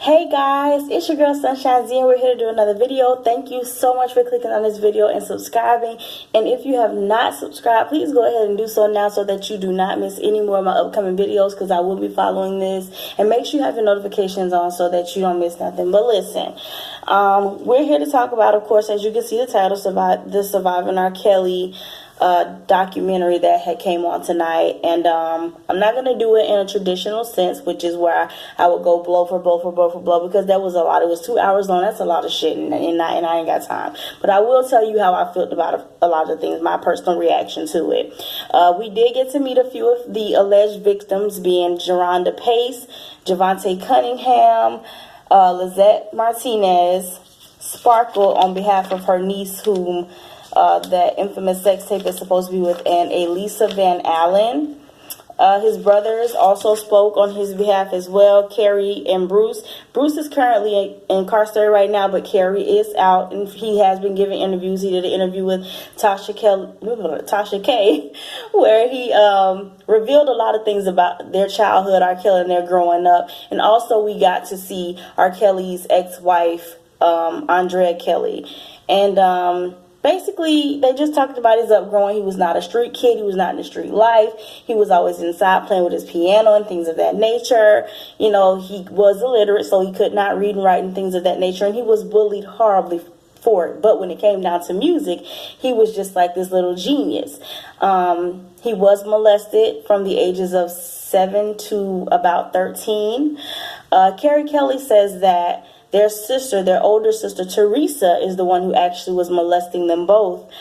Hey guys, it's your girl Sunshine Z and we're here to do another video. Thank you so much for clicking on this video and subscribing. And if you have not subscribed, please go ahead and do so now so that you do not miss any more of my upcoming videos, because I will be following this. And make sure you have your notifications on so that you don't miss nothing. But listen, we're here to talk about, of course, as you can see the title, the Surviving R.Kelly documentary that had came on tonight. And I'm not going to do it in a traditional sense, which is where I would go blow for blow, because that was a lot. It was 2 hours long. That's a lot of shit, and I ain't got time. But I will tell you how I felt about a lot of things, my personal reaction to it. We did get to meet a few of the alleged victims, being Jerronda Pace, Javante Cunningham, Lizette Martinez, Sparkle on behalf of her niece, whom that infamous sex tape is supposed to be with, and Elisa Van Allen. His brothers also spoke on his behalf as well, Carrie and Bruce. Bruce is currently incarcerated right now, but Carrie is out, and he has been giving interviews. He did an interview with Tasha K, where he revealed a lot of things about their childhood, R. Kelly, and their growing up. And also we got to see R. Kelly's ex-wife, Andrea Kelly. And basically, they just talked about his upbringing. He was not a street kid. He was not in the street life. He was always inside playing with his piano and things of that nature. You know, he was illiterate, so he could not read and write and things of that nature. And he was bullied horribly for it. But when it came down to music, he was just like this little genius. He was molested from the ages of 7 to about 13. R.Kelly says that their older sister, Teresa, is the one who actually was molesting them both.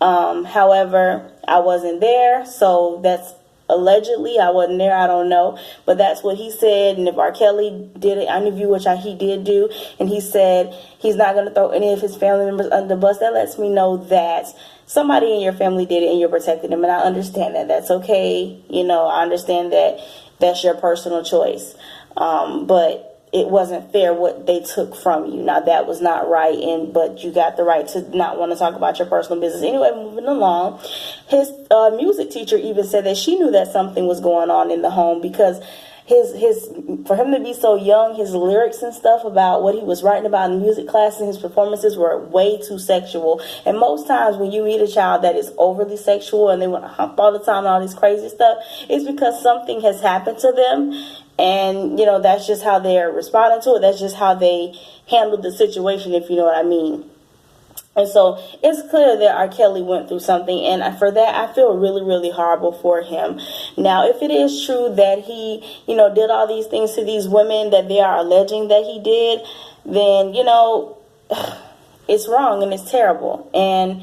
However, I wasn't there, so that's allegedly. I wasn't there, I don't know. But that's what he said. And if R. Kelly did an interview, which he did do, and he said he's not going to throw any of his family members under the bus, that lets me know that somebody in your family did it and you're protecting them. And I understand that. That's okay. You know, I understand that that's your personal choice. But it wasn't fair what they took from you. Now, that was not right, but you got the right to not want to talk about your personal business. Anyway, moving along, his music teacher even said that she knew that something was going on in the home, because for him to be so young, his lyrics and stuff about what he was writing about in music class and his performances were way too sexual. And most times when you meet a child that is overly sexual and they want to hump all the time and all this crazy stuff, it's because something has happened to them. And, you know, that's just how they're responding to it. That's just how they handled the situation, if you know what I mean. And so it's clear that R. Kelly went through something. And for that, I feel really, really horrible for him. Now, if it is true that he, you know, did all these things to these women that they are alleging that he did, then, you know, it's wrong and it's terrible. And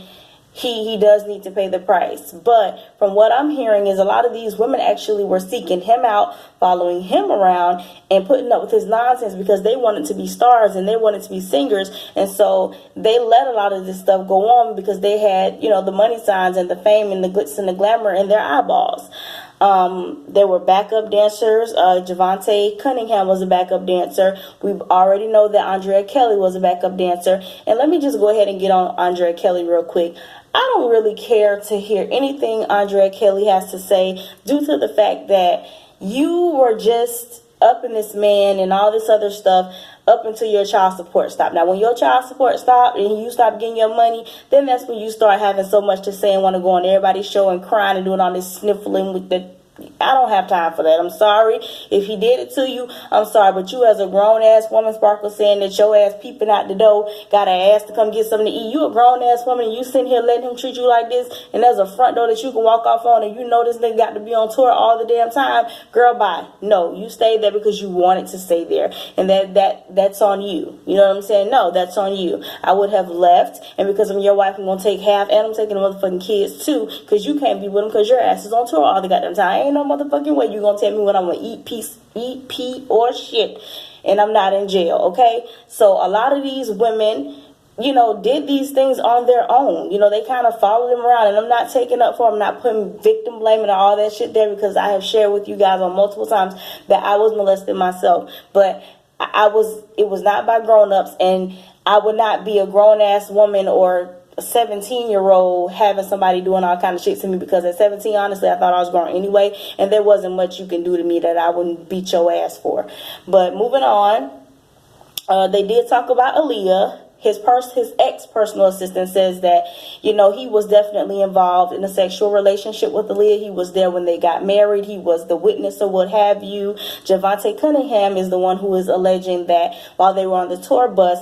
he does need to pay the price. But from what I'm hearing is a lot of these women actually were seeking him out, following him around, and putting up with his nonsense because they wanted to be stars and they wanted to be singers. And so they let a lot of this stuff go on because they had, you know, the money signs and the fame and the glitz and the glamour in their eyeballs. There were backup dancers. Javante Cunningham was a backup dancer. We already know that Andrea Kelly was a backup dancer. And let me just go ahead and get on Andrea Kelly real quick. I don't really care to hear anything Andrea Kelly has to say, due to the fact that you were just up in this man and all this other stuff up until your child support stopped. Now, when your child support stopped and you stopped getting your money, then that's when you start having so much to say and want to go on everybody's show and crying and doing all this sniffling with the... I don't have time for that. I'm sorry. If he did it to you, I'm sorry. But you as a grown-ass woman, Sparkle, saying that your ass peeping out the door, got an ass to come get something to eat. You a grown-ass woman, and you sitting here letting him treat you like this, and there's a front door that you can walk off on, and you know this nigga got to be on tour all the damn time. Girl, bye. No, you stayed there because you wanted to stay there, and that's on you. You know what I'm saying? No, that's on you. I would have left, and because I'm your wife, I'm going to take half, and I'm taking the motherfucking kids, too, because you can't be with them because your ass is on tour all the goddamn time. Ain't no motherfucking way you gonna tell me when I'm gonna eat, pee, or shit, and I'm not in jail, okay? So a lot of these women, you know, did these things on their own. You know, they kind of followed him around, and I'm not taking up for him, I'm not putting victim blaming and all that shit there, because I have shared with you guys on multiple times that I was molested myself, but it was not by grown-ups, and I would not be a grown-ass woman or a 17-year-old having somebody doing all kind of shit to me, because at 17, honestly, I thought I was grown anyway, and there wasn't much you can do to me that I wouldn't beat your ass for. But moving on, They did talk about Aaliyah. His ex personal assistant says that, he was definitely involved in a sexual relationship with Aaliyah. He was there when they got married. He was the witness or what have you. Javante Cunningham is the one who is alleging that while they were on the tour bus,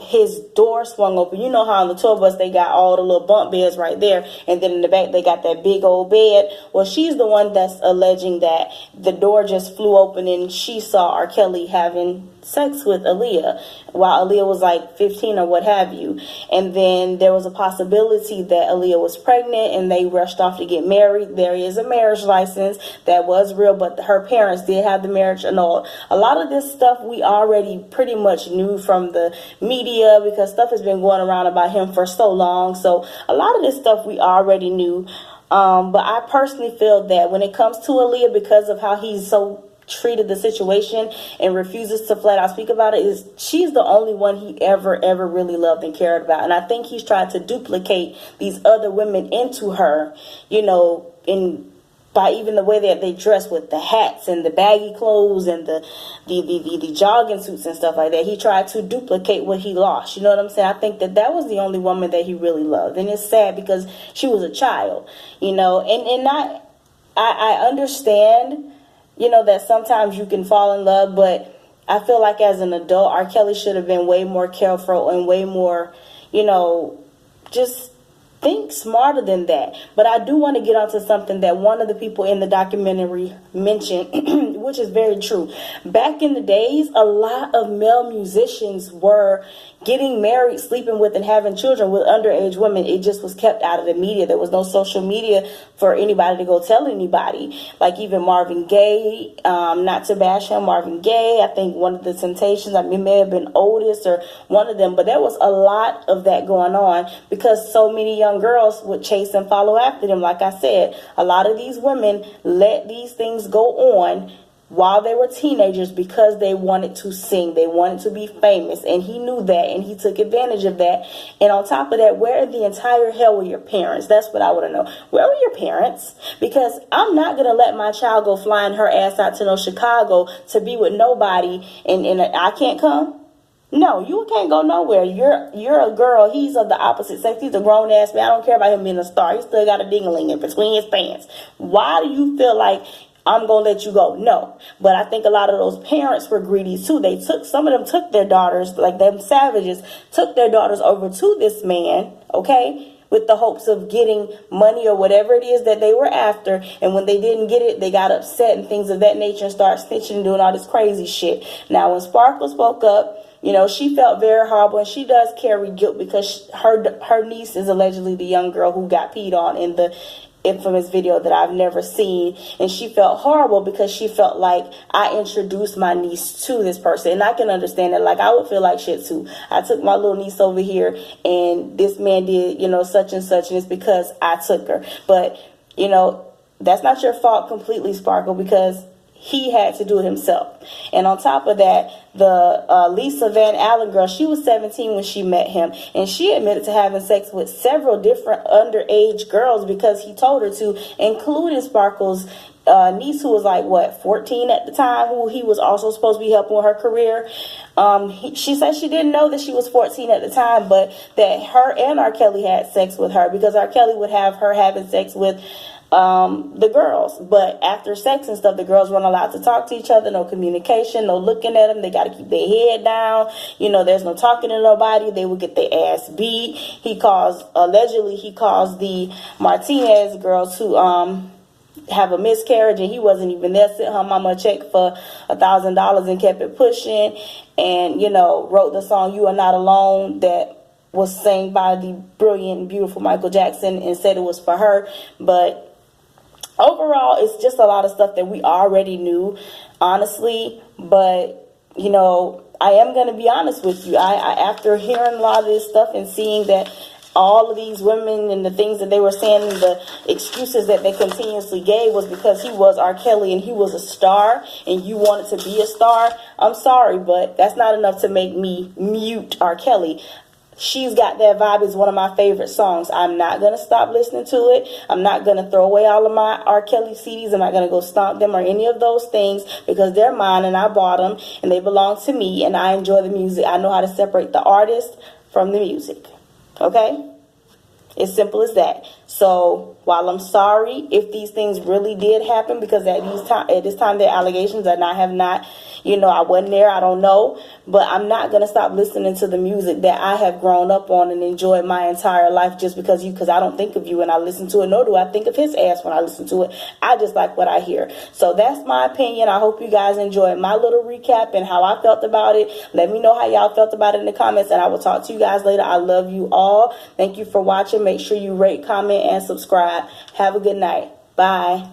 his door swung open. You know how on the tour bus they got all the little bunk beds right there, and then in the back they got that big old bed. Well, she's the one that's alleging that the door just flew open and she saw R. Kelly having sex with Aaliyah while Aaliyah was like 15 or what have you. And then there was a possibility that Aaliyah was pregnant and they rushed off to get married. There is a marriage license that was real, but her parents did have the marriage annulled. A lot of this stuff we already pretty much knew from the media because stuff has been going around about him for so long. So a lot of this stuff we already knew. But I personally feel that when it comes to Aaliyah, because of how he's so treated the situation and refuses to flat out speak about it, is she's the only one he ever really loved and cared about. And I think he's tried to duplicate these other women into her, by even the way that they dress with the hats and the baggy clothes and the jogging suits and stuff like that. He tried to duplicate what he lost. You know what I'm saying? I think that was the only woman that he really loved. And it's sad because she was a child, and I understand, that sometimes you can fall in love, but I feel like as an adult, R. Kelly should have been way more careful and way more, just think smarter than that. But I do want to get onto something that one of the people in the documentary mentioned, which is very true. Back in the days, a lot of male musicians were getting married, sleeping with, and having children with underage women. It just was kept out of the media. There was no social media for anybody to go tell anybody. Like even Marvin Gaye, not to bash him, Marvin Gaye, I think one of the Temptations, it may have been Otis or one of them, but there was a lot of that going on because so many young girls would chase and follow after them. Like I said, a lot of these women let these things go on while they were teenagers because they wanted to sing, they wanted to be famous, and he knew that, and he took advantage of that. And on top of that, where in the entire hell were your parents? That's what I want to know. Where were your parents? Because I'm not going to let my child go flying her ass out to Chicago to be with nobody, and I can't come. No, you can't go nowhere. You're a girl. He's of the opposite sex. He's a grown ass man. I don't care about him being a star. He still got a ding-a-ling in between his pants. Why do you feel like I'm going to let you go? No. But I think a lot of those parents were greedy too. Some of them took their daughters, like them savages, took their daughters over to this man, okay, with the hopes of getting money or whatever it is that they were after. And when they didn't get it, they got upset and things of that nature and started snitching and doing all this crazy shit. Now, when Sparkle spoke up, she felt very horrible, and she does carry guilt because her niece is allegedly the young girl who got peed on in the infamous video that I've never seen. And she felt horrible because she felt like I introduced my niece to this person. And I can understand that. Like, I would feel like shit too. I took my little niece over here and this man did, such and such, and it's because I took her. But, that's not your fault completely, Sparkle, because he had to do it himself. And on top of that, the Lisa Van Allen girl, she was 17 when she met him, and she admitted to having sex with several different underage girls because he told her to, including Sparkle's niece, who was 14 at the time, who he was also supposed to be helping with her career. She said she didn't know that she was 14 at the time, but that her and R. Kelly had sex with her because R. Kelly would have her having sex with the girls. But after sex and stuff, the girls weren't allowed to talk to each other, no communication, no looking at them. They got to keep their head down. There's no talking to nobody. They would get their ass beat. Allegedly he caused the Martinez girls to have a miscarriage, and he wasn't even there. Sent her mama a check for $1,000 and kept it pushing, and wrote the song "You Are Not Alone" that was sang by the brilliant, beautiful Michael Jackson, and said it was for her. But overall, it's just a lot of stuff that we already knew, honestly. But, I am going to be honest with you. I after hearing a lot of this stuff and seeing that all of these women and the things that they were saying and the excuses that they continuously gave was because he was R. Kelly and he was a star and you wanted to be a star, I'm sorry, but that's not enough to make me mute R. Kelly. She's Got That Vibe is one of my favorite songs. I'm not going to stop listening to it. I'm not going to throw away all of my R. Kelly CDs. I'm not going to go stomp them or any of those things because they're mine and I bought them and they belong to me and I enjoy the music. I know how to separate the artist from the music. Okay? It's simple as that. So while I'm sorry if these things really did happen, because at this time the allegations and I have not, I wasn't there, I don't know, but I'm not going to stop listening to the music that I have grown up on and enjoyed my entire life just because I don't think of you when I listen to it, nor do I think of his ass when I listen to it. I just like what I hear. So that's my opinion. I hope you guys enjoyed my little recap and how I felt about it. Let me know how y'all felt about it in the comments, and I will talk to you guys later. I love you all. Thank you for watching. Make sure you rate, comment, and subscribe. Have a good night. Bye.